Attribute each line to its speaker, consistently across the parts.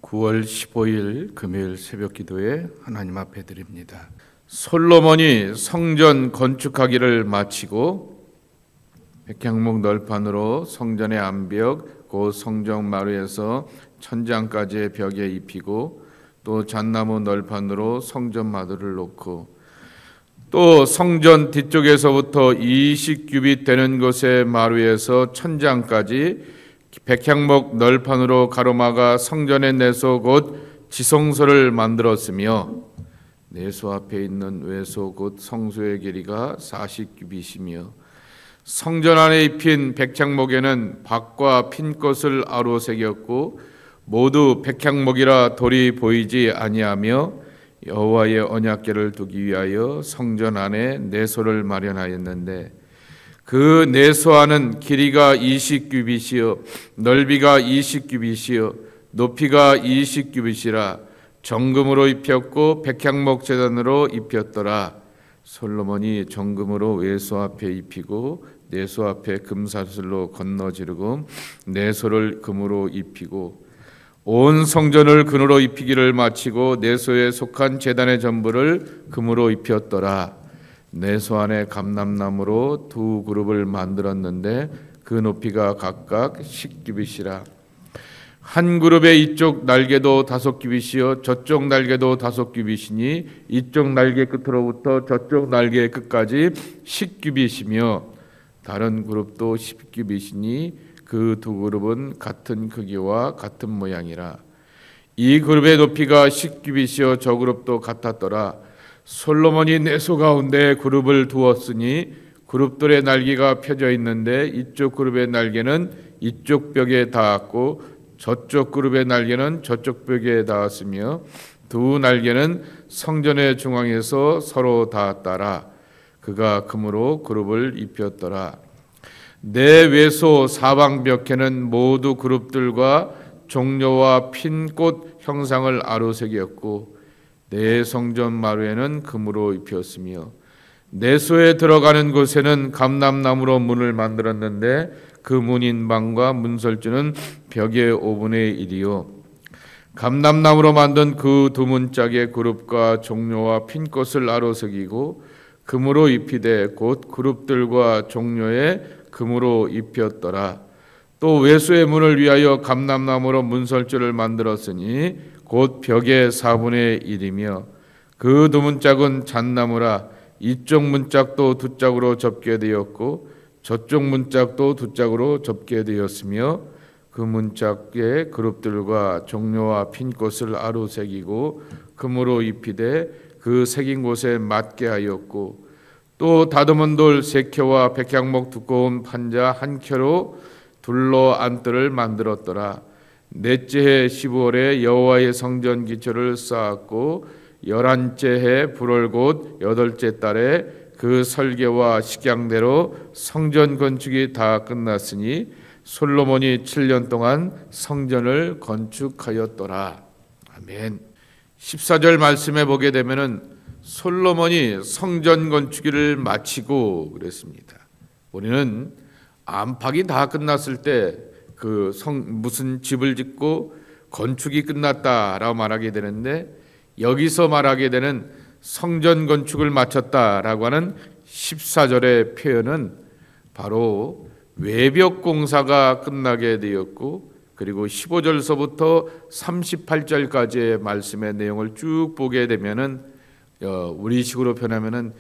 Speaker 1: 9월 15일 금요일 새벽 기도에 하나님 앞에 드립니다. 솔로몬이 성전 건축하기를 마치고 백향목 널판으로 성전의 암벽 곧 성정 마루에서 천장까지의 벽에 입히고 또 잣나무 널판으로 성전 마루를 놓고 또 성전 뒤쪽에서부터 20규빗 되는 곳의 마루에서 천장까지 백향목 널판으로 가로막아 성전의 내소 곧 지성소를 만들었으며 내소 앞에 있는 외소 곧 성소의 길이가 40규빗이며 성전 안에 입힌 백향목에는 박과 핀꽃을 아로새겼고 모두 백향목이라 돌이 보이지 아니하며 여호와의 언약궤를 두기 위하여 성전 안에 내소를 마련하였는데 그 내소 안은 길이가 20규빗이요 넓이가 20규빗이요 높이가 20규빗이라 정금으로 입혔고 백향목 제단으로 입혔더라. 솔로몬이 정금으로 외소 앞에 입히고 내소 앞에 금사슬로 건너지르고 내소를 금으로 입히고 온 성전을 금으로 입히기를 마치고 내소에 속한 제단의 전부를 금으로 입혔더라. 내소 안에 감람나무로 두 그룹을 만들었는데 그 높이가 각각 10규빗이라. 한 그룹의 이쪽 날개도 5규빗이요 저쪽 날개도 5규빗이니 이쪽 날개 끝으로부터 저쪽 날개 끝까지 10규빗이며 다른 그룹도 10규빗이니 그 두 그룹은 같은 크기와 같은 모양이라. 이 그룹의 높이가 10규빗이요 저 그룹도 같았더라. 솔로몬이 내소 가운데 그룹을 두었으니 그룹들의 날개가 펴져 있는데 이쪽 그룹의 날개는 이쪽 벽에 닿았고 저쪽 그룹의 날개는 저쪽 벽에 닿았으며 두 날개는 성전의 중앙에서 서로 닿았더라. 그가 금으로 그룹을 입혔더라. 내 외소 사방벽에는 모두 그룹들과 종려와 핀꽃 형상을 아로새겼고 내 성전 마루에는 금으로 입혔으며 내소에 들어가는 곳에는 감람나무로 문을 만들었는데 그 문인방과 문설주는 벽의 5분의 1이요 감람나무로 만든 그 두 문짝의 그룹과 종려와 핀꽃을 아로새기고 금으로 입히되 곧 그룹들과 종려에 금으로 입혔더라. 또 외소의 문을 위하여 감람나무로 문설주를 만들었으니 곧 벽의 4분의 1이며 그 두 문짝은 잣나무라. 이쪽 문짝도 두 짝으로 접게 되었고 저쪽 문짝도 두 짝으로 접게 되었으며 그 문짝의 그룹들과 종려와 핀꽃을 아로새기고 금으로 입히되 그 새긴 곳에 맞게 하였고 또 다듬은 돌 3켜와 백향목 두꺼운 판자 1켜로 둘러 안뜰을 만들었더라. 넷째 해 15월에 여호와의 성전 기초를 쌓았고 11째 해 불월 곧 8째 달에 그 설계와 식양대로 성전 건축이 다 끝났으니 솔로몬이 7년 동안 성전을 건축하였더라. 아멘. 14절 말씀에 보게 되면은 솔로몬이 성전 건축을 마치고 그랬습니다. 우리는 안팎이 다 끝났을 때 무슨 집을 짓고 건축이 끝났다라고 말하게 되는데 여기서 말하게 되는 성전 건축을 마쳤다라고 하는 14절의 표현은 바로 외벽 공사가 끝나게 되었고 그리고 15절서부터 38절까지의 말씀의 내용을 쭉 보게 되면은 우리식으로 표현하면은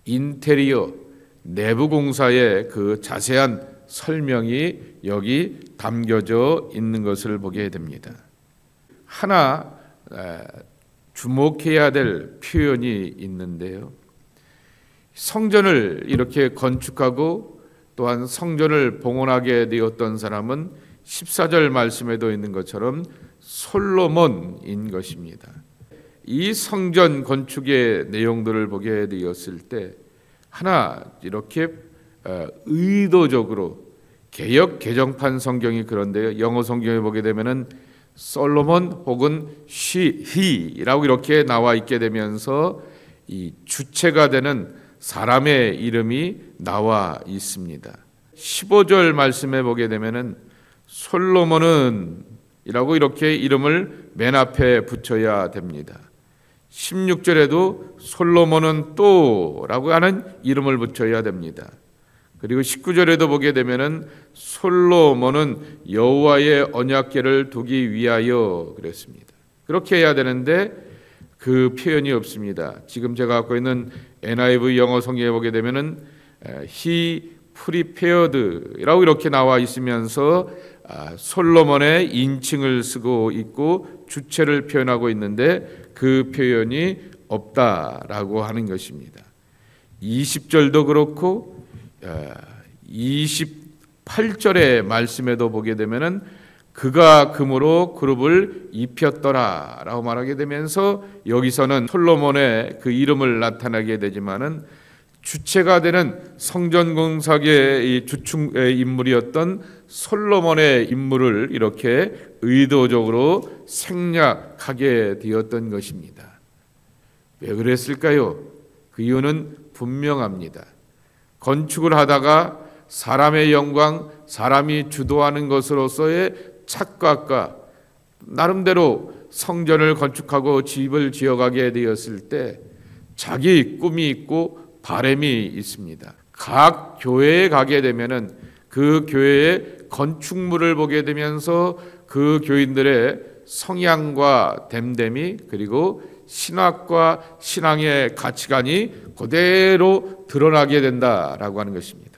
Speaker 1: 인테리어 내부 공사의 그 자세한 설명이 여기 담겨져 있는 것을 보게 됩니다. 하나 주목해야 될 표현이 있는데요. 성전을 이렇게 건축하고 또한 성전을 봉헌하게 되었던 사람은 14절 말씀에도 있는 것처럼 솔로몬인 것입니다. 이 성전 건축의 내용들을 보게 되었을 때 하나 이렇게 의도적으로 개역 개정판 성경이 그런데요. 영어 성경에 보게 되면은 솔로몬 혹은 he라고 이렇게 나와 있게 되면서 이 주체가 되는 사람의 이름이 나와 있습니다. 15절 말씀에 보게 되면은 솔로몬은 이라고 이렇게 이름을 맨 앞에 붙여야 됩니다. 16절에도 솔로몬은 또라고 하는 이름을 붙여야 됩니다. 그리고 19절에도 보게 되면은 솔로몬은 여호와의 언약궤를 두기 위하여 그랬습니다. 그렇게 해야 되는데 그 표현이 없습니다. 지금 제가 갖고 있는 NIV 영어 성경에 보게 되면은 he prepared라고 이렇게 나와 있으면서 솔로몬의 인칭을 쓰고 있고 주체를 표현하고 있는데 그 표현이 없다라고 하는 것입니다. 20절도 그렇고 28절의 말씀에도 보게 되면은 그가 금으로 그룹을 입혔더라라고 말하게 되면서 여기서는 솔로몬의 그 이름을 나타나게 되지만은 주체가 되는 성전 공사의 주축의 인물이었던 솔로몬의 인물을 이렇게 의도적으로 생략하게 되었던 것입니다. 왜 그랬을까요? 그 이유는 분명합니다. 건축을 하다가 사람의 영광, 사람이 주도하는 것으로서의 착각과 나름대로 성전을 건축하고 집을 지어가게 되었을 때 자기 꿈이 있고 바람이 있습니다. 각 교회에 가게 되면은 그 교회의 건축물을 보게 되면서 그 교인들의 성향과 됨됨이 그리고 신학과 신앙의 가치관이 그대로 드러나게 된다라고 하는 것입니다.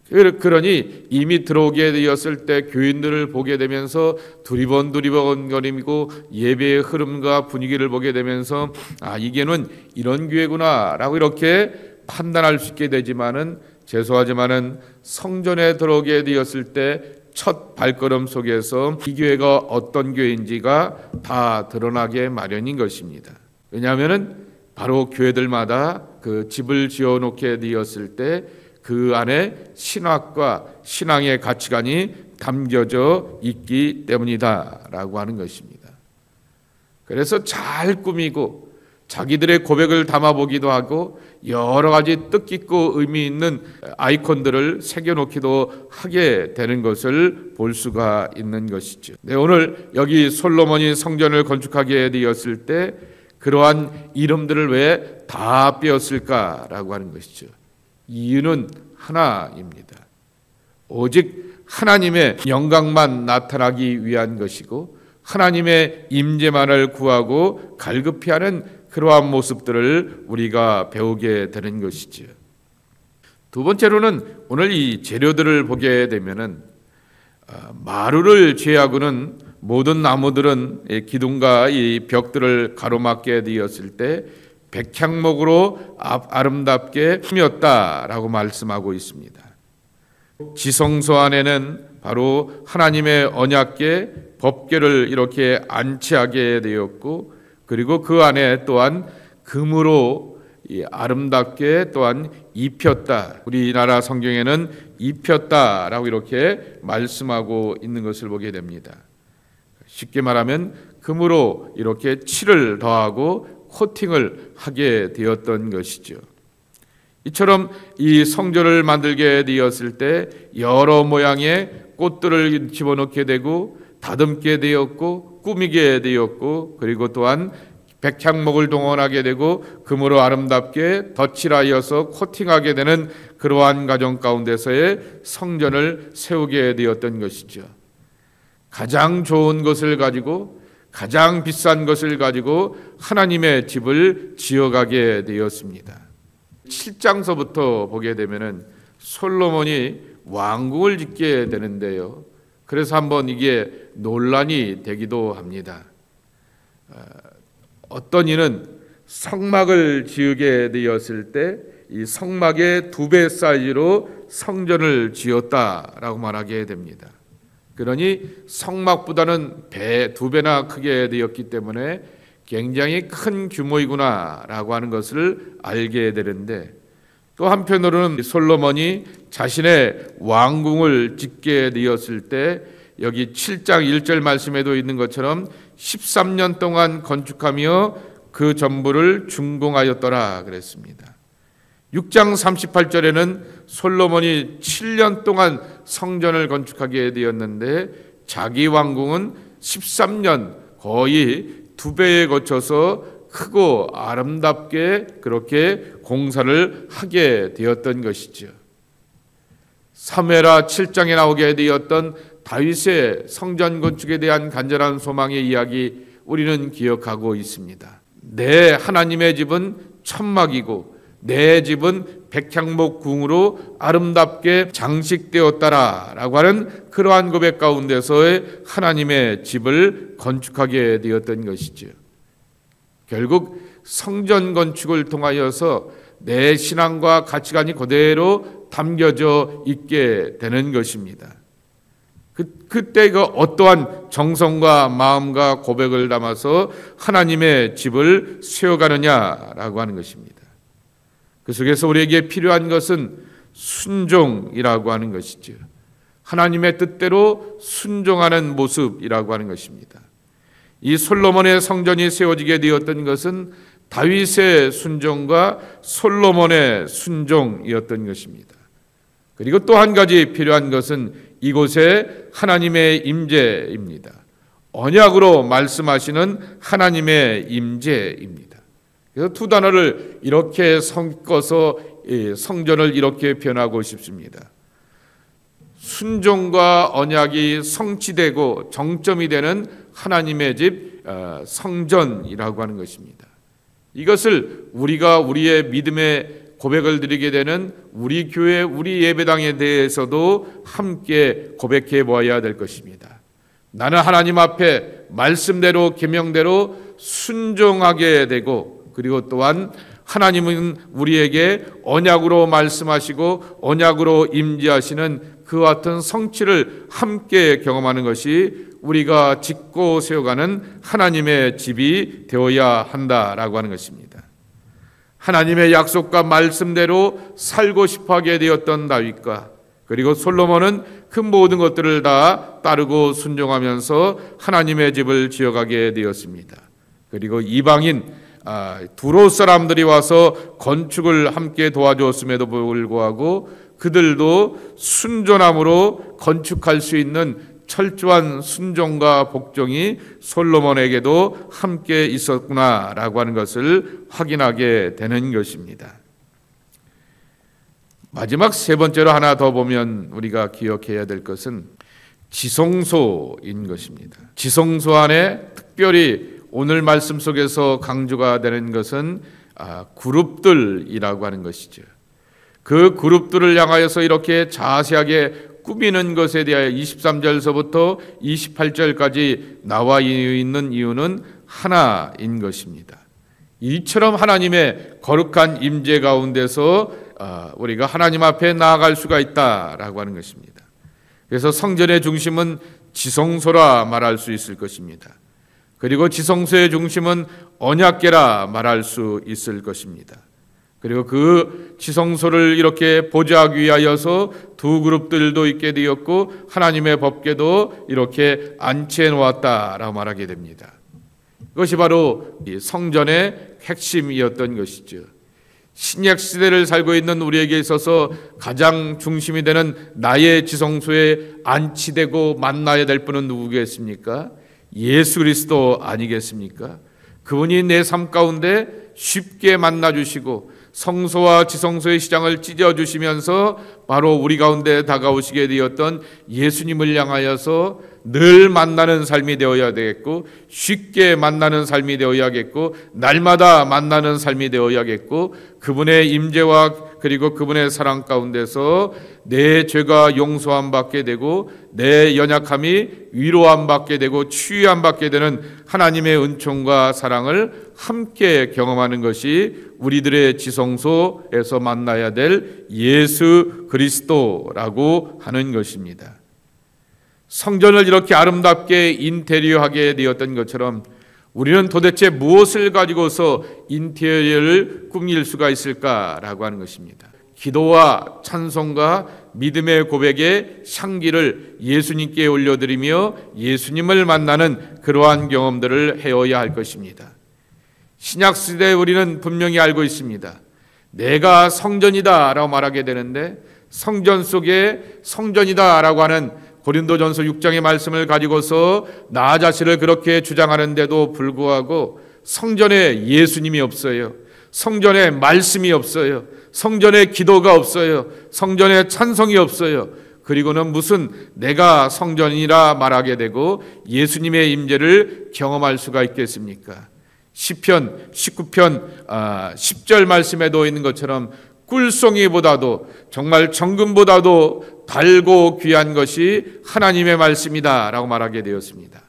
Speaker 1: 그러니 이미 들어오게 되었을 때 교인들을 보게 되면서 두리번거리고 예배의 흐름과 분위기를 보게 되면서 이게는 이런 교회구나 라고 이렇게 판단할 수 있게 되지만은 죄송하지만은 성전에 들어오게 되었을 때 첫 발걸음 속에서 이 교회가 어떤 교회인지가 다 드러나게 마련인 것입니다. 왜냐하면은 바로 교회들마다 그 집을 지어놓게 되었을 때 그 안에 신학과 신앙의 가치관이 담겨져 있기 때문이다라고 하는 것입니다. 그래서 잘 꾸미고 자기들의 고백을 담아보기도 하고 여러 가지 뜻깊고 의미 있는 아이콘들을 새겨놓기도 하게 되는 것을 볼 수가 있는 것이죠. 네, 오늘 여기 솔로몬이 성전을 건축하게 되었을 때 그러한 이름들을 왜 다 빼었을까라고 하는 것이죠. 이유는 하나입니다. 오직 하나님의 영광만 나타나기 위한 것이고 하나님의 임재만을 구하고 갈급히 하는 그러한 모습들을 우리가 배우게 되는 것이죠. 두 번째로는 오늘 이 재료들을 보게 되면은 마루를 제외하고는 모든 나무들은 기둥과 이 벽들을 가로막게 되었을 때 백향목으로 아름답게 꾸몄다라고 말씀하고 있습니다. 지성소 안에는 바로 하나님의 언약궤 법궤를 이렇게 안치하게 되었고 그리고 그 안에 또한 금으로 아름답게 또한 입혔다. 우리나라 성경에는 입혔다라고 이렇게 말씀하고 있는 것을 보게 됩니다. 쉽게 말하면 금으로 이렇게 칠을 더하고 코팅을 하게 되었던 것이죠. 이처럼 이 성전을 만들게 되었을 때 여러 모양의 꽃들을 집어넣게 되고 다듬게 되었고 꾸미게 되었고 그리고 또한 백향목을 동원하게 되고 금으로 아름답게 덧칠하여서 코팅하게 되는 그러한 과정 가운데서의 성전을 세우게 되었던 것이죠. 가장 좋은 것을 가지고 가장 비싼 것을 가지고 하나님의 집을 지어가게 되었습니다. 7장서부터 보게 되면은 솔로몬이 왕궁을 짓게 되는데요. 그래서 한번 이게 논란이 되기도 합니다. 어떤 이는 성막을 지으게 되었을 때 이 성막의 2배 사이즈로 성전을 지었다라고 말하게 됩니다. 그러니 성막보다는 2배나 크게 되었기 때문에 굉장히 큰 규모이구나라고 하는 것을 알게 되는데 또 한편으로는 솔로몬이 자신의 왕궁을 짓게 되었을 때 여기 7장 1절 말씀에도 있는 것처럼 13년 동안 건축하며 그 전부를 준공하였더라 그랬습니다. 6장 38절에는 솔로몬이 7년 동안 성전을 건축하게 되었는데 자기 왕궁은 13년 거의 2배에 거쳐서 크고 아름답게 그렇게 공사를 하게 되었던 것이죠. 사무엘하 7장에 나오게 되었던 다윗의 성전 건축에 대한 간절한 소망의 이야기 우리는 기억하고 있습니다. 내 하나님의 집은 천막이고 내 집은 백향목 궁으로 아름답게 장식되었다라 라고 하는 그러한 고백 가운데서의 하나님의 집을 건축하게 되었던 것이죠. 결국 성전 건축을 통하여서 내 신앙과 가치관이 그대로 담겨져 있게 되는 것입니다. 그때 그 어떠한 정성과 마음과 고백을 담아서 하나님의 집을 세워가느냐라고 하는 것입니다. 그 속에서 우리에게 필요한 것은 순종이라고 하는 것이죠. 하나님의 뜻대로 순종하는 모습이라고 하는 것입니다. 이 솔로몬의 성전이 세워지게 되었던 것은 다윗의 순종과 솔로몬의 순종이었던 것입니다. 그리고 또 한 가지 필요한 것은 이곳에 하나님의 임재입니다. 언약으로 말씀하시는 하나님의 임재입니다. 그래서 두 단어를 이렇게 섞어서 성전을 이렇게 표현하고 싶습니다. 순종과 언약이 성취되고 정점이 되는 하나님의 집 성전이라고 하는 것입니다. 이것을 우리가 우리의 믿음의 고백을 드리게 되는 우리 교회, 우리 예배당에 대해서도 함께 고백해 보아야 될 것입니다. 나는 하나님 앞에 말씀대로 계명대로 순종하게 되고, 그리고 또한 하나님은 우리에게 언약으로 말씀하시고 언약으로 임재하시는 그와 같은 성취를 함께 경험하는 것이 우리가 짓고 세워가는 하나님의 집이 되어야 한다라고 하는 것입니다. 하나님의 약속과 말씀대로 살고 싶어하게 되었던 다윗과 그리고 솔로몬은 그 모든 것들을 다 따르고 순종하면서 하나님의 집을 지어가게 되었습니다. 그리고 이방인 두로 사람들이 와서 건축을 함께 도와주었음에도 불구하고 그들도 순전함으로 건축할 수 있는 철저한 순종과 복종이 솔로몬에게도 함께 있었구나라고 하는 것을 확인하게 되는 것입니다. 마지막 세 번째로 하나 더 보면 우리가 기억해야 될 것은 지성소인 것입니다. 지성소 안에 특별히 오늘 말씀 속에서 강조가 되는 것은 그룹들이라고 하는 것이죠. 그 그룹들을 향하여서 이렇게 자세하게 꾸미는 것에 대하여 23절서부터 28절까지 나와 있는 이유는 하나인 것입니다. 이처럼 하나님의 거룩한 임재 가운데서 우리가 하나님 앞에 나아갈 수가 있다라고 하는 것입니다. 그래서 성전의 중심은 지성소라 말할 수 있을 것입니다. 그리고 지성소의 중심은 언약궤라 말할 수 있을 것입니다. 그리고 그 지성소를 이렇게 보좌하기 위하여서 두 그룹들도 있게 되었고 하나님의 법궤도 이렇게 안치해 놓았다라고 말하게 됩니다. 그것이 바로 성전의 핵심이었던 것이죠. 신약 시대를 살고 있는 우리에게 있어서 가장 중심이 되는 나의 지성소에 안치되고 만나야 될 분은 누구겠습니까? 예수 그리스도 아니겠습니까? 그분이 내 삶 가운데 쉽게 만나주시고 성소와 지성소의 시장을 찢어주시면서 바로 우리 가운데 다가오시게 되었던 예수님을 향하여서 늘 만나는 삶이 되어야 되겠고, 쉽게 만나는 삶이 되어야겠고, 날마다 만나는 삶이 되어야겠고, 그분의 임재와 그리고 그분의 사랑 가운데서 내 죄가 용서함 받게 되고 내 연약함이 위로함 받게 되고 치유함 받게 되는 하나님의 은총과 사랑을 함께 경험하는 것이 우리들의 지성소에서 만나야 될 예수 그리스도라고 하는 것입니다. 성전을 이렇게 아름답게 인테리어하게 되었던 것처럼 우리는 도대체 무엇을 가지고서 인테리어를 꾸밀 수가 있을까라고 하는 것입니다. 기도와 찬송과 믿음의 고백의 향기를 예수님께 올려드리며 예수님을 만나는 그러한 경험들을 해야 할 것입니다. 신약시대에 우리는 분명히 알고 있습니다. 내가 성전이다 라고 말하게 되는데 성전 속에 성전이다 라고 하는 고린도전서 6장의 말씀을 가지고서 나 자신을 그렇게 주장하는데도 불구하고 성전에 예수님이 없어요. 성전에 말씀이 없어요. 성전에 기도가 없어요. 성전에 찬송이 없어요. 그리고는 무슨 내가 성전이라 말하게 되고 예수님의 임재를 경험할 수가 있겠습니까? 시편 19편 10절 말씀에도 있는 것처럼 꿀송이보다도 정말 정금보다도 달고 귀한 것이 하나님의 말씀이다 라고 말하게 되었습니다.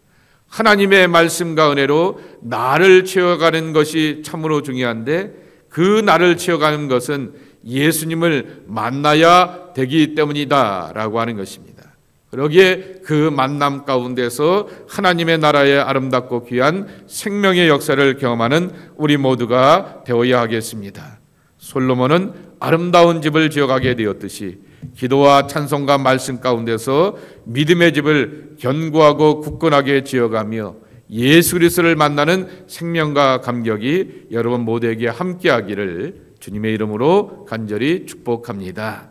Speaker 1: 하나님의 말씀과 은혜로 나를 채워가는 것이 참으로 중요한데, 그 나를 채워가는 것은 예수님을 만나야 되기 때문이다 라고 하는 것입니다. 그러기에 그 만남 가운데서 하나님의 나라의 아름답고 귀한 생명의 역사를 경험하는 우리 모두가 되어야 하겠습니다. 솔로몬은 아름다운 집을 지어가게 되었듯이 기도와 찬송과 말씀 가운데서 믿음의 집을 견고하고 굳건하게 지어가며 예수 그리스도를 만나는 생명과 감격이 여러분 모두에게 함께하기를 주님의 이름으로 간절히 축복합니다.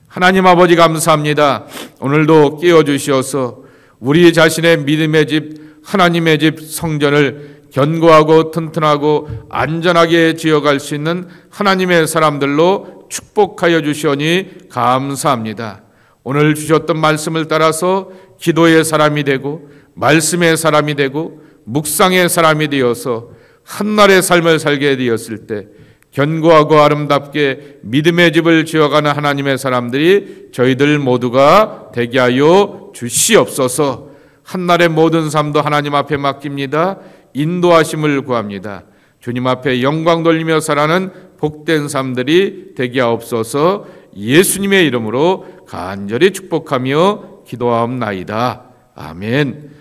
Speaker 1: 하나님 아버지 감사합니다. 오늘도 깨워주시어서 우리 자신의 믿음의 집, 하나님의 집 성전을 견고하고 튼튼하고 안전하게 지어갈 수 있는 하나님의 사람들로 축복하여 주시오니 감사합니다. 오늘 주셨던 말씀을 따라서 기도의 사람이 되고 말씀의 사람이 되고 묵상의 사람이 되어서 한날의 삶을 살게 되었을 때 견고하고 아름답게 믿음의 집을 지어가는 하나님의 사람들이 저희들 모두가 되게 하여 주시옵소서. 한날의 모든 삶도 하나님 앞에 맡깁니다. 인도하심을 구합니다. 주님 앞에 영광 돌리며 살아가는 복된 삶들이 되게 하옵소서. 예수님의 이름으로 간절히 축복하며 기도하옵나이다. 아멘.